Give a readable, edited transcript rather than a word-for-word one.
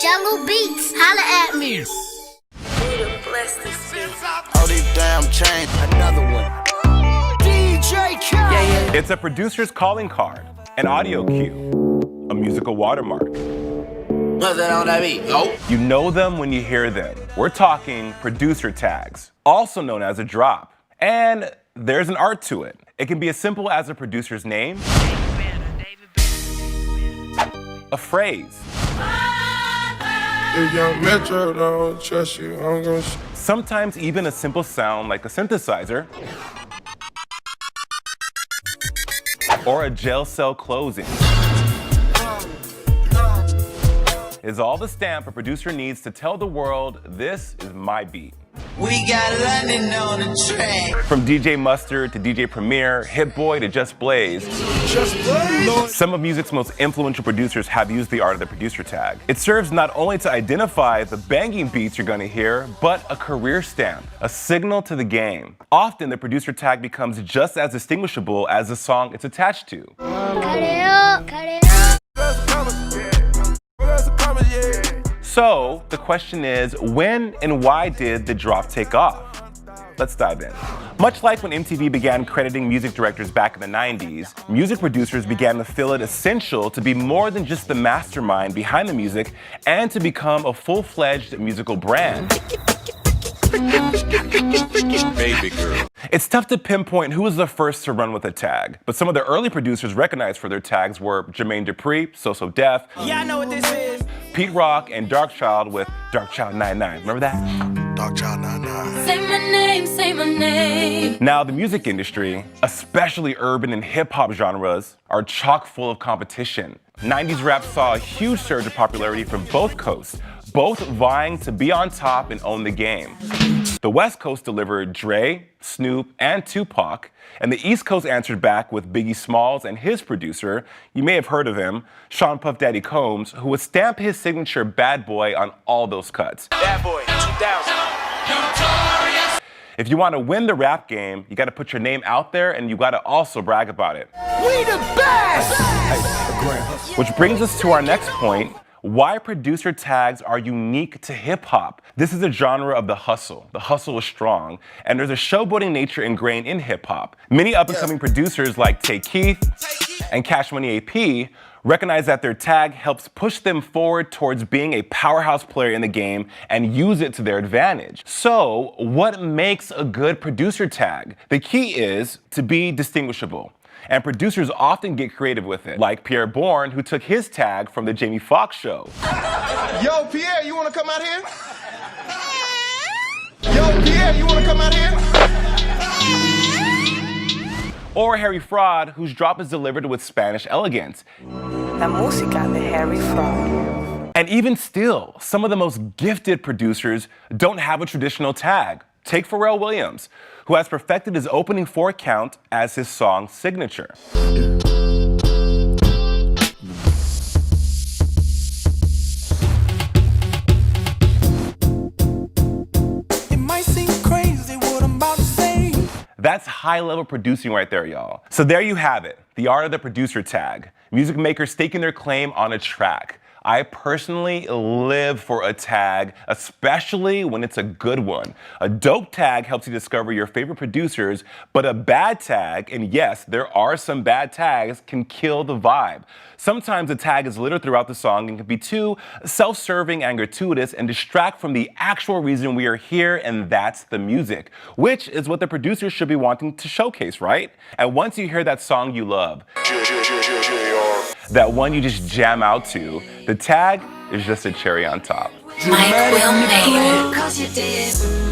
Jungle Beats, holla at me. Oh, these damn chains. Another one. DJ Khaled. It's a producer's calling card, an audio cue, a musical watermark. What's that on that beat? Nope. You know them when you hear them. We're talking producer tags, also known as a drop. And there's an art to it. It can be as simple as a producer's name, a phrase, If Young Metro don't trust you, I'm gonna sometimes even a simple sound like a synthesizer, or a jail cell closing. Is all the stamp a producer needs to tell the world, this is my beat. We got London on the track. From DJ Mustard to DJ Premier, Hit Boy to Just Blaze, some of music's most influential producers have used the art of the producer tag. It serves not only to identify the banging beats you're gonna hear, but a career stamp, a signal to the game. Often the producer tag becomes just as distinguishable as the song it's attached to. Cut it up, cut it up. So the question is, when and why did the drop take off? Let's dive in. Much like when MTV began crediting music directors back in the 90s, music producers began to feel it essential to be more than just the mastermind behind the music and to become a full-fledged musical brand. baby girl. It's tough to pinpoint who was the first to run with a tag, but some of the early producers recognized for their tags were Jermaine Dupri, So Def, Yeah, I know what this is. Pete Rock, and Darkchild with Darkchild 99. Remember that? Darkchild 99. Say my name, say my name. Now, the music industry, especially urban and hip-hop genres, are chock full of competition. 90s rap saw a huge surge of popularity from both coasts, both vying to be on top and own the game. The West Coast delivered Dre, Snoop, and Tupac, and the East Coast answered back with Biggie Smalls and his producer, you may have heard of him, Sean Puff Daddy Combs, who would stamp his signature Bad Boy on all those cuts. Bad Boy, 2000. If you want to win the rap game, you got to put your name out there and you got to also brag about it. We the best! Which brings us to our next point, why producer tags are unique to hip hop. This is a genre of the hustle. The hustle is strong, and there's a showboating nature ingrained in hip hop. Many up-and-coming producers like Tay Keith and Cash Money AP recognize that their tag helps push them forward towards being a powerhouse player in the game and use it to their advantage. So, what makes a good producer tag? The key is to be distinguishable. And producers often get creative with it, like Pierre Bourne, who took his tag from the Jamie Foxx show. Yo, Pierre, you wanna come out here? Yo, Pierre, you wanna come out here? Or Harry Fraud, whose drop is delivered with Spanish elegance. La música de Harry Fraud. And even still, some of the most gifted producers don't have a traditional tag. Take Pharrell Williams, who has perfected his opening 4 count as his song signature. It might seem crazy what I'm about to say. That's high-level producing right there, y'all. So there you have it, the art of the producer tag. Music makers staking their claim on a track. I personally live for a tag, especially when it's a good one. A dope tag helps you discover your favorite producers, but a bad tag, and yes, there are some bad tags, can kill the vibe. Sometimes a tag is littered throughout the song and can be too self-serving and gratuitous and distract from the actual reason we are here, and that's the music, which is what the producers should be wanting to showcase, right? And once you hear that song you love, that one you just jam out to, the tag is just a cherry on top. Mike Will made it. 'Cause you did.